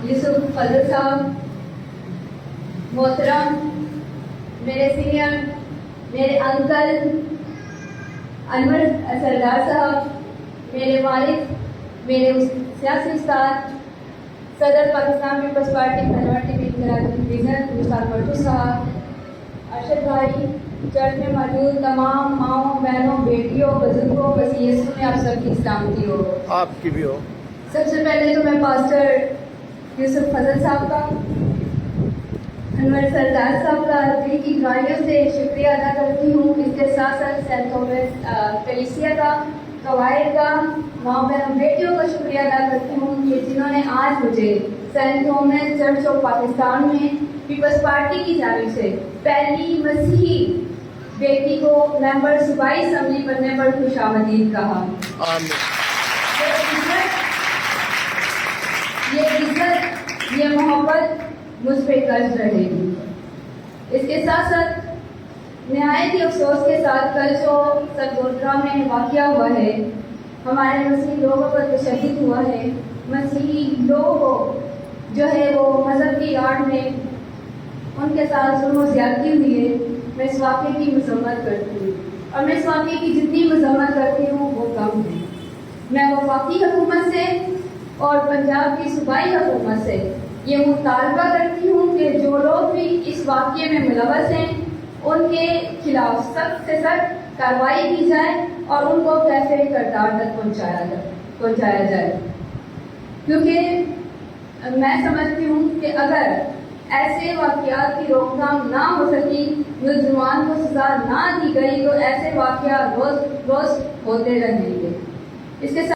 یوسف فضل صاحب، محترم میرے سینئر، میرے انکل انور سردار صاحب، میرے والد، میرے سیاسی استاد صدر پاکستان پیپلز پارٹی کنورٹی کراچی ڈویژن استاد پٹو صاحب، ارشد بھائی، چرچ میں موجود تمام ماؤں، بہنوں، بیٹیوں، بزرگوں، وسیع یسوع میں آپ سب کی سلامتی ہو۔ آپ کی بھی ہو۔ سب سے پہلے تو میں پاسٹر یوسف فضل صاحب کا، انور سردار صاحب کا دل کی گہرائیوں سے شکریہ ادا کرتی ہوں۔ اس کے ساتھ ساتھ سینٹ تھومس کلیسیا کا، قواعد کا، ماں بہن بیٹیوں کا شکریہ ادا کرتی ہوں کہ جنہوں نے آج مجھے Saint Thomas church of Pakistan میں پیپلز پارٹی کی جانب سے پہلی مسیحی بیٹی کو ممبر صوبائی اسمبلی بننے پر خوش آمدید کہا۔ یہ عزت، یہ محبت مجھ پہ قرض رہے گی۔ اس کے ساتھ ساتھ نہایت ہی افسوس کے ساتھ کل جو سرگودرا میں واقعہ ہوا ہے، ہمارے مسیحی لوگوں پر تشدد ہوا ہے، مسیحی لوگوں کو جو ہے وہ مذہب کی آڑ میں ان کے ساتھ ظلم و زیادتی ہوئی ہے، میں اس واقعے کی مذمت کرتی ہوں، اور میں اس واقعے کی جتنی مذمت کرتی ہوں وہ کم ہے۔ میں وفاقی حکومت سے اور پنجاب کی صوبائی حکومت سے یہ مطالبہ کرتی ہوں کہ جو لوگ بھی اس واقعے میں ملوث ہیں ان کے خلاف سخت سے سخت کارروائی کی جائے اور ان کو کیفے کردار تک پہنچایا جائے، کیونکہ میں سمجھتی ہوں کہ اگر ایسے واقعات کی روک تھام نہ ہو سکی، ملزمان کو سزا نہ دی گئی، تو ایسے واقعات روز روز ہوتے رہیں گے۔ اس کے